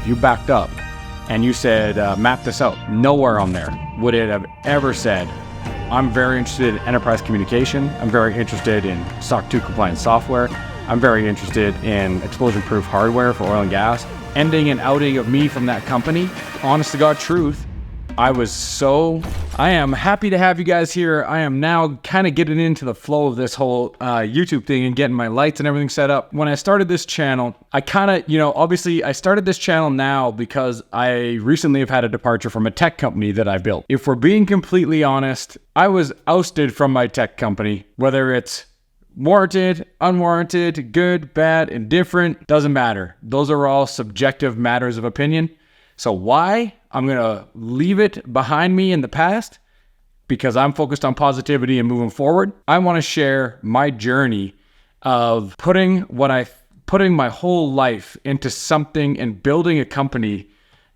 you backed up and you said, map this out, nowhere on there would it have ever said, I'm very interested in enterprise communication. I'm very interested in SOC 2 compliant software. I'm very interested in explosion-proof hardware for oil and gas. Ending and outing of me from that company, honest to God truth, I am happy to have you guys here. I am now kind of getting into the flow of this whole YouTube thing and getting my lights and everything set up. When I started this channel, I kind of, obviously I started this channel now because I recently have had a departure from a tech company that I built. If we're being completely honest, I was ousted from my tech company, whether it's warranted, unwarranted, good, bad, indifferent, doesn't matter. Those are all subjective matters of opinion. So why? I'm going to leave it behind me in the past because I'm focused on positivity and moving forward. I want to share my journey of putting my whole life into something and building a company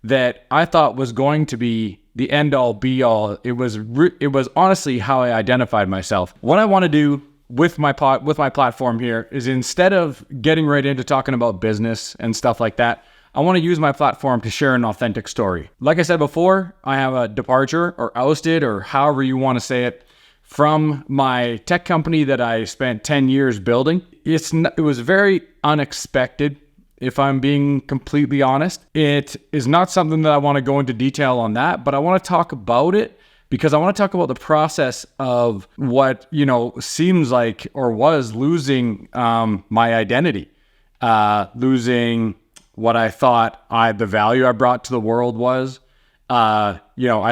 that I thought was going to be the end all be all. It was honestly how I identified myself. What I want to do with my platform here is, instead of getting right into talking about business and stuff like that, I want to use my platform to share an authentic story. Like I said before, I have a departure or ousted, or however you want to say it, from my tech company that I spent 10 years building. It was very unexpected, if I'm being completely honest. It is not something that I want to go into detail on that, but I want to talk about it because I want to talk about the process of what, seems like or was losing my identity, losing what I thought the value I brought to the world was. I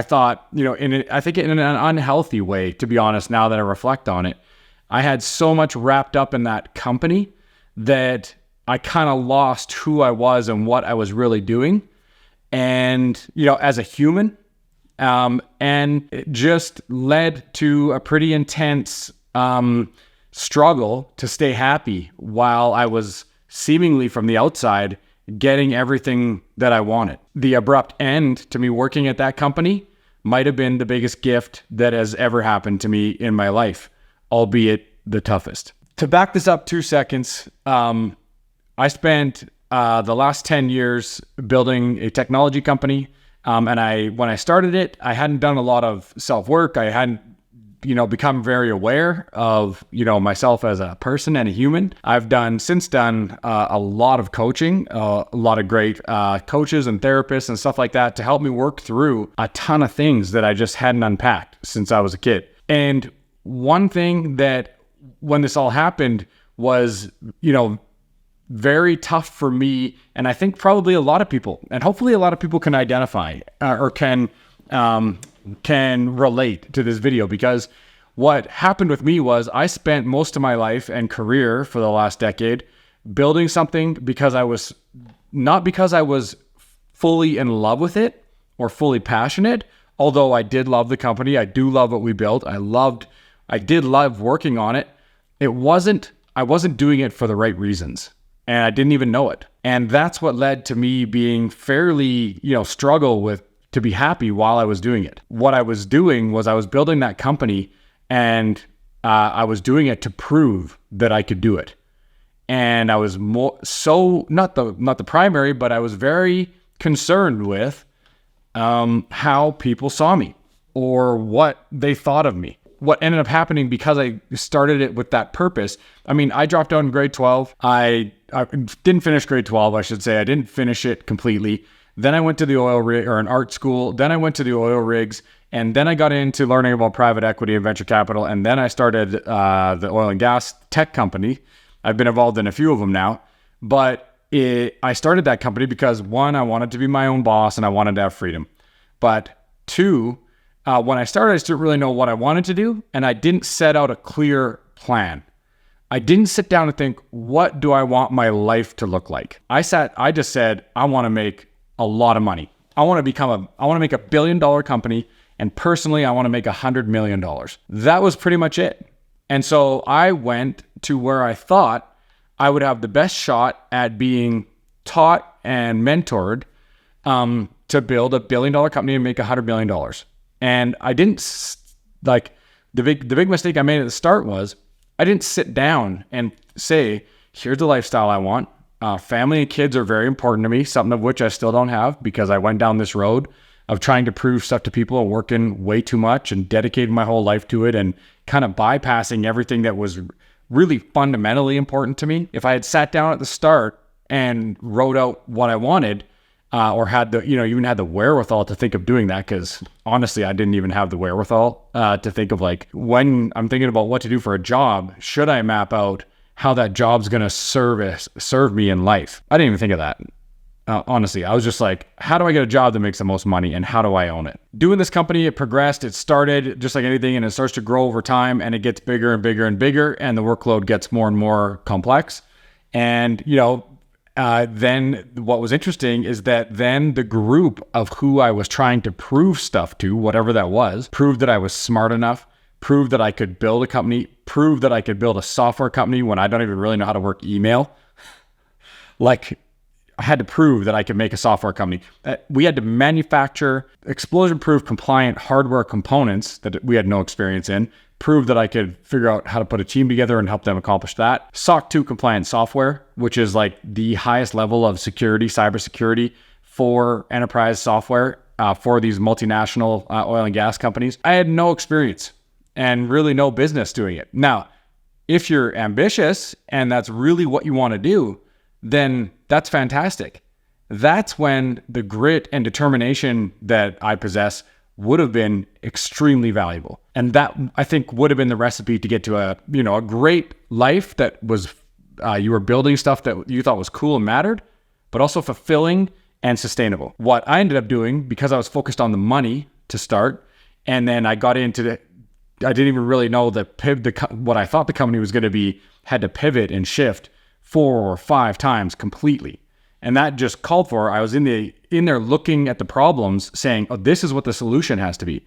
thought, I think in an unhealthy way, to be honest, now that I reflect on it. I had so much wrapped up in that company that I kind of lost who I was and what I was really doing. And, as a human, and it just led to a pretty intense struggle to stay happy while I was seemingly from the outside getting everything that I wanted. The abrupt end to me working at that company might have been the biggest gift that has ever happened to me in my life, albeit the toughest. To back this up 2 seconds, I spent the last 10 years building a technology company. And when I started it, I hadn't done a lot of self-work. I hadn't become very aware of, myself as a person and a human. I've since done a lot of coaching, a lot of great coaches and therapists and stuff like that to help me work through a ton of things that I just hadn't unpacked since I was a kid. And one thing that, when this all happened, was, very tough for me, and I think probably a lot of people, and hopefully a lot of people can identify or can relate to this video, because what happened with me was I spent most of my life and career for the last decade building something not because I was fully in love with it or fully passionate, although I did love the company. I do love what we built. I did love working on it. I wasn't doing it for the right reasons, and I didn't even know it. And that's what led to me being fairly, struggle with to be happy while I was doing it. What I was doing was I was building that company, and I was doing it to prove that I could do it. And I was not the primary, but I was very concerned with how people saw me or what they thought of me. What ended up happening, because I started it with that purpose. I dropped out in grade 12. I didn't finish grade 12, I should say. I didn't finish it completely. Then I went to the oil rig or an art school. Then I went to the oil rigs, and then I got into learning about private equity and venture capital. And then I started the oil and gas tech company. I've been involved in a few of them now, but I started that company because, one, I wanted to be my own boss and I wanted to have freedom. But two, when I started, I just didn't really know what I wanted to do, and I didn't set out a clear plan. I didn't sit down and think, what do I want my life to look like? I just said, I want to make a lot of money. I want to make $1 billion company, and personally, I want to make $100 million. That was pretty much it. And so I went to where I thought I would have the best shot at being taught and mentored to build $1 billion company and make $100 million. And I didn't, the big mistake I made at the start was I didn't sit down and say, here's the lifestyle I want. Family and kids are very important to me, something of which I still don't have because I went down this road of trying to prove stuff to people and working way too much and dedicating my whole life to it and kind of bypassing everything that was really fundamentally important to me. If I had sat down at the start and wrote out what I wanted, or had the, even had the wherewithal to think of doing that, because honestly, I didn't even have the wherewithal to think of, like, when I'm thinking about what to do for a job, should I map out how that job's going to serve me in life? I didn't even think of that. Honestly, I was just like, how do I get a job that makes the most money and how do I own it? Doing this company, it progressed, it started just like anything, and it starts to grow over time, and it gets bigger and bigger and bigger, and the workload gets more and more complex. And, then what was interesting is that then the group of who I was trying to prove stuff to, whatever that was, proved that I was smart enough, proved that I could build a company, proved that I could build a software company when I don't even really know how to work email. Like, I had to prove that I could make a software company. We had to manufacture explosion-proof compliant hardware components that we had no experience in, prove that I could figure out how to put a team together and help them accomplish that. SOC 2 compliant software, which is like the highest level of security, cybersecurity for enterprise software for these multinational oil and gas companies. I had no experience and really no business doing it. Now, if you're ambitious and that's really what you want to do, then that's fantastic. That's when the grit and determination that I possess would have been extremely valuable. And that, I think, would have been the recipe to get to a great life that was, you were building stuff that you thought was cool and mattered, but also fulfilling and sustainable. What I ended up doing, because I was focused on the money to start, and then I got into I didn't even really know what I thought the company was going to be, had to pivot and shift 4 or 5 times completely. And that just called for, I was in there looking at the problems saying, oh, this is what the solution has to be.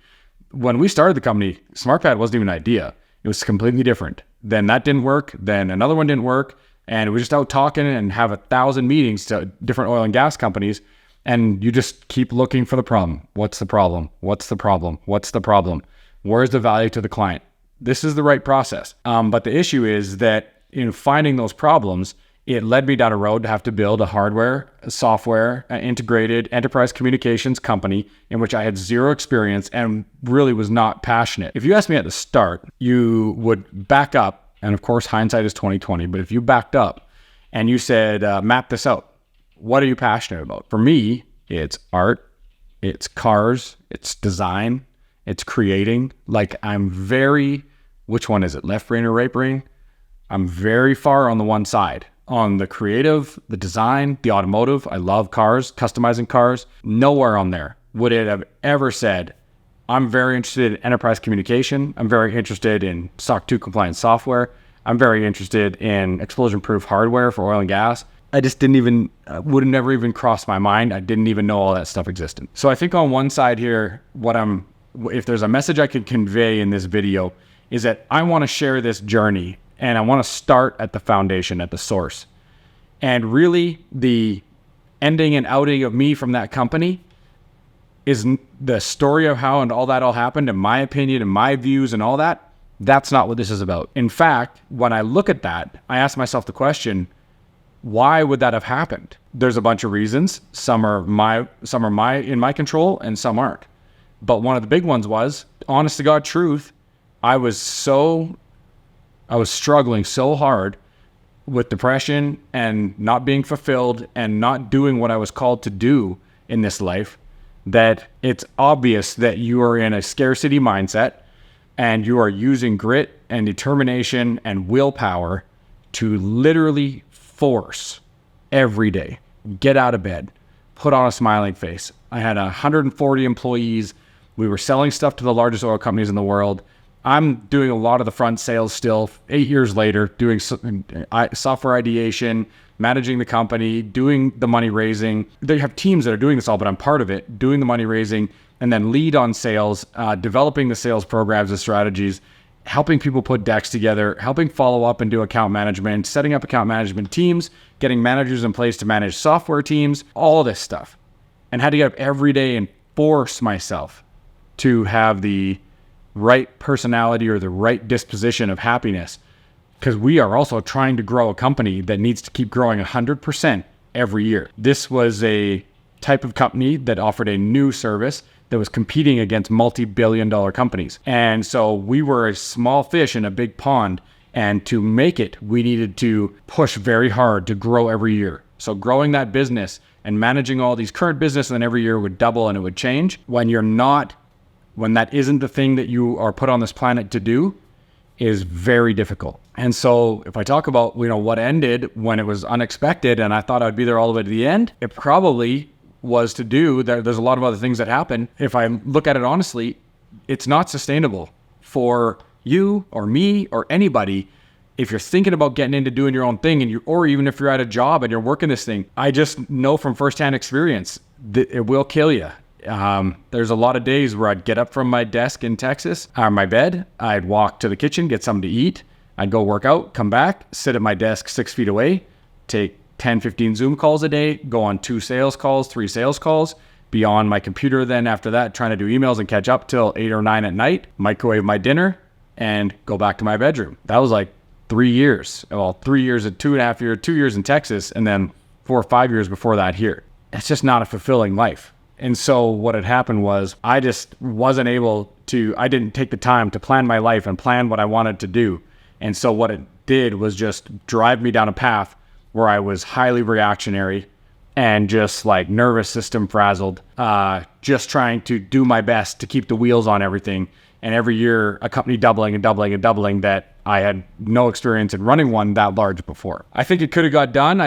When we started the company, SmartPad wasn't even an idea. It was completely different. Then that didn't work. Then another one didn't work. And we were just out talking and have 1,000 meetings to different oil and gas companies. And you just keep looking for the problem. What's the problem? What's the problem? What's the problem? Where's the value to the client? This is the right process. But the issue is that in finding those problems, it led me down a road to have to build a hardware, a software, integrated enterprise communications company in which I had zero experience and really was not passionate. If you asked me at the start, you would back up, and of course hindsight is 20/20, but if you backed up and you said, map this out, what are you passionate about? For me, it's art, it's cars, it's design, it's creating. Like, which one is it, left brain or right brain? I'm very far on the one side. On the creative, the design, the automotive, I love cars, customizing cars. Nowhere on there would it have ever said, I'm very interested in enterprise communication. I'm very interested in SOC 2 compliant software. I'm very interested in explosion-proof hardware for oil and gas. I just would have never even crossed my mind. I didn't even know all that stuff existed. So I think on one side here, if there's a message I could convey in this video, is that I want to share this journey. And I want to start at the foundation, at the source. And really, the ending and outing of me from that company is the story of how and all that all happened, in my opinion, and my views and all that. That's not what this is about. In fact, when I look at that, I ask myself the question, why would that have happened? There's a bunch of reasons. Some are in my control and some aren't. But one of the big ones was, honest to God truth, I was struggling so hard with depression and not being fulfilled and not doing what I was called to do in this life that it's obvious that you are in a scarcity mindset and you are using grit and determination and willpower to literally force every day. Get out of bed, put on a smiling face. I had 140 employees. We were selling stuff to the largest oil companies in the world. I'm doing a lot of the front sales still, 8 years later, doing software ideation, managing the company, doing the money raising. They have teams that are doing this all, but I'm part of it, doing the money raising, and then lead on sales, developing the sales programs and strategies, helping people put decks together, helping follow up and do account management, setting up account management teams, getting managers in place to manage software teams, all of this stuff. And had to get up every day and force myself to have the right personality or the right disposition of happiness because we are also trying to grow a company that needs to keep growing 100% every year. This was a type of company that offered a new service that was competing against multi-billion-dollar companies. And so we were a small fish in a big pond. And to make it, we needed to push very hard to grow every year. So growing that business and managing all these current business, and then every year would double and it would change. When that isn't the thing that you are put on this planet to do, is very difficult. And so if I talk about, what ended when it was unexpected and I thought I'd be there all the way to the end, it probably was to do, there's a lot of other things that happen. If I look at it honestly, it's not sustainable for you or me or anybody. If you're thinking about getting into doing your own thing, or even if you're at a job and you're working this thing, I just know from firsthand experience that it will kill you. There's a lot of days where I'd get up from my desk in Texas, or my bed, I'd walk to the kitchen, get something to eat, I'd go work out, come back, sit at my desk 6 feet away, take 10, 15 Zoom calls a day, go on 2 sales calls, 3 sales calls, be on my computer then after that, trying to do emails and catch up till 8 or 9 at night, microwave my dinner, and go back to my bedroom. That was like 3 years. Well, 3 years and 2.5 years, 2 years in Texas, and then 4 or 5 years before that here. It's just not a fulfilling life. And so what had happened was I just wasn't I didn't take the time to plan my life and plan what I wanted to do. And so what it did was just drive me down a path where I was highly reactionary and just like nervous system frazzled, just trying to do my best to keep the wheels on everything. And every year, a company doubling and doubling and doubling that I had no experience in running one that large before. I think it could have got done.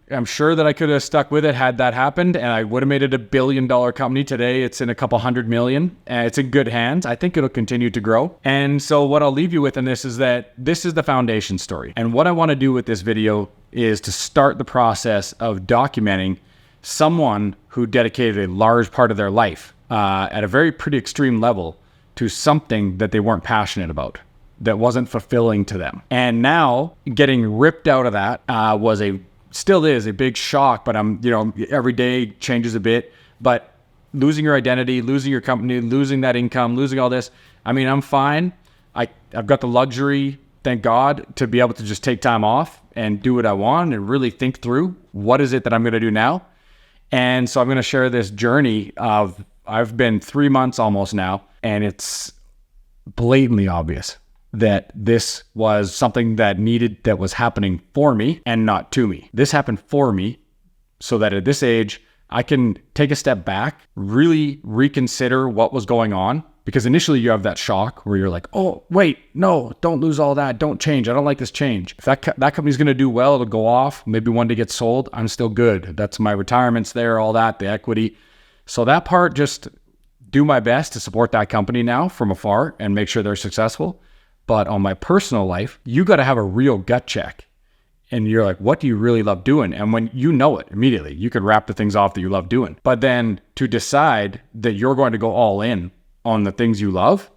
I'm sure that I could have stuck with it had that happened, and I would have made it a $1 billion company. Today, it's in a couple $100 million, and it's in good hands. I think it'll continue to grow. And so what I'll leave you with in this is that this is the foundation story. And what I want to do with this video is to start the process of documenting someone who dedicated a large part of their life at a very pretty extreme level to something that they weren't passionate about, that wasn't fulfilling to them. And now getting ripped out of that still is a big shock, but every day changes a bit. But losing your identity, losing your company, losing that income, losing all this, I'm fine. I've got the luxury, thank God, to be able to just take time off and do what I want and really think through what is it that I'm going to do now. And so I'm going to share this journey of, I've been 3 months almost now, and it's blatantly obvious that this was something that was happening for me and not to me. This happened for me so that at this age, I can take a step back, really reconsider what was going on. Because initially you have that shock where you're like, oh, wait, no, don't lose all that. Don't change. I don't like this change. If that company's going to do well, it'll go off. Maybe one day get sold. I'm still good. That's my retirement's there, all that, the equity. So that part, just do my best to support that company now from afar and make sure they're successful. But on my personal life, you got to have a real gut check. And you're like, what do you really love doing? And when you know it immediately, you can wrap the things off that you love doing. But then to decide that you're going to go all in on the things you love,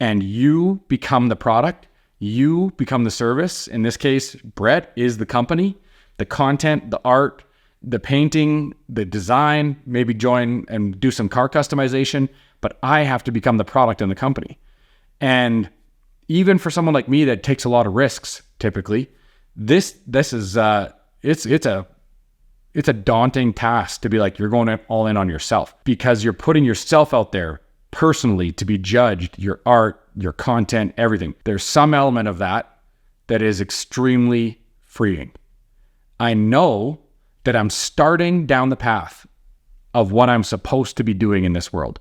and you become the product, you become the service. In this case, Brett is the company, the content, the art, the painting, the design, maybe join and do some car customization, but I have to become the product in the company. And even for someone like me that takes a lot of risks, typically, this is it's a daunting task to be like, you're going all in on yourself, because you're putting yourself out there personally to be judged, your art, your content, everything. There's some element of that is extremely freeing. I know that I'm starting down the path of what I'm supposed to be doing in this world.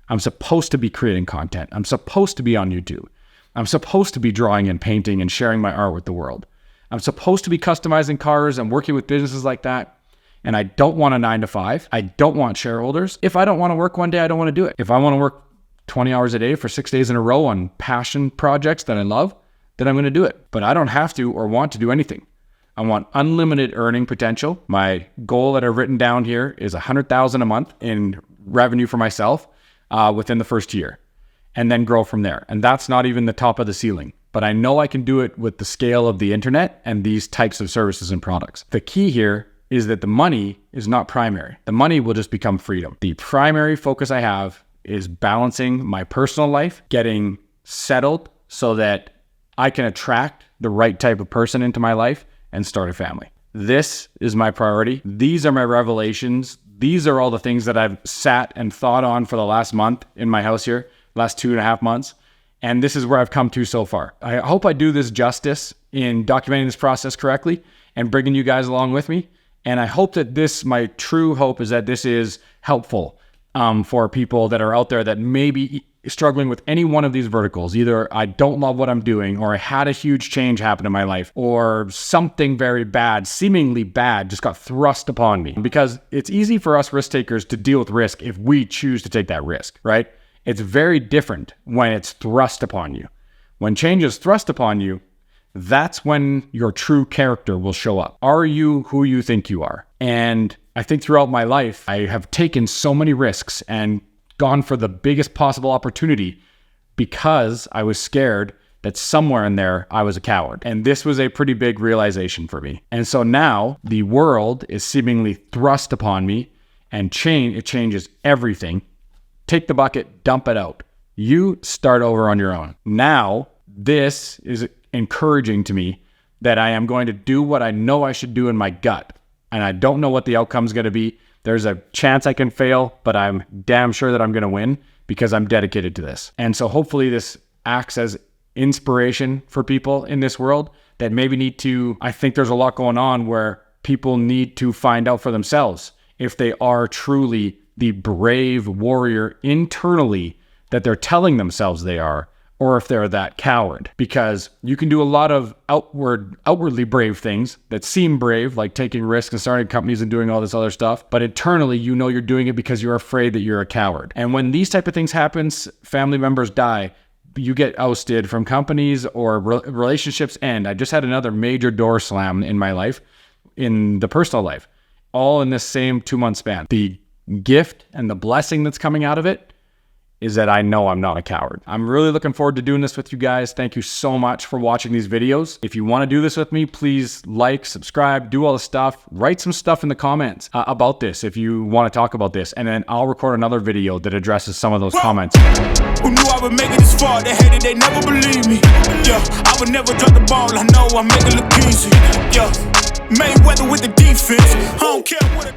I'm supposed to be creating content. I'm supposed to be on YouTube. I'm supposed to be drawing and painting and sharing my art with the world. I'm supposed to be customizing cars and working with businesses like that. And I don't want a 9-to-5. I don't want shareholders. If I don't want to work one day, I don't want to do it. If I want to work 20 hours a day for 6 days in a row on passion projects that I love, then I'm going to do it. But I don't have to or want to do anything. I want unlimited earning potential. My goal that I've written down here is $100,000 a month in revenue for myself within the first year, and then grow from there. And that's not even the top of the ceiling. But I know I can do it with the scale of the internet and these types of services and products. The key here is that the money is not primary. The money will just become freedom. The primary focus I have is balancing my personal life, getting settled so that I can attract the right type of person into my life and start a family. This is my priority. These are my revelations. These are all the things that I've sat and thought on for the last month in my house here, last 2.5 months. And this is where I've come to so far. I hope I do this justice in documenting this process correctly and bringing you guys along with me. And I hope that my true hope is that this is helpful for people that are out there that may be struggling with any one of these verticals. Either I don't love what I'm doing, or I had a huge change happen in my life, or something very bad, seemingly bad, just got thrust upon me. Because it's easy for us risk takers to deal with risk if we choose to take that risk, right? It's very different when it's thrust upon you. When change is thrust upon you, that's when your true character will show up. Are you who you think you are? And I think throughout my life, I have taken so many risks and gone for the biggest possible opportunity because I was scared that somewhere in there I was a coward. And this was a pretty big realization for me. And so now the world is seemingly thrust upon me, and it changes everything. Take the bucket, dump it out. You start over on your own. Now, this is encouraging to me that I am going to do what I know I should do in my gut. And I don't know what the outcome is going to be. There's a chance I can fail, but I'm damn sure that I'm going to win because I'm dedicated to this. And so hopefully this acts as inspiration for people in this world that maybe need to, I think there's a lot going on where people need to find out for themselves if they are truly the brave warrior internally that they're telling themselves they are, or if they're that coward. Because you can do a lot of outwardly brave things that seem brave, like taking risks and starting companies and doing all this other stuff, but internally you know you're doing it because you're afraid that you're a coward. And when these type of things happens, family members die, you get ousted from companies, or relationships end. I just had another major door slam in my life, in the personal life, all in this same 2-month span. The gift and the blessing that's coming out of it is that I know I'm not a coward. I'm really looking forward to doing this with you guys. Thank you so much for watching these videos. If you want to do this with me, please like, subscribe, do all the stuff. Write some stuff in the comments about this if you want to talk about this, and then I'll record another video that addresses some of those comments. Who knew I would make it this far? They hated, they never believed me. Yeah, I would never drop the ball. I know I make it look easy. Yeah, Mayweather with the defense. I don't care what a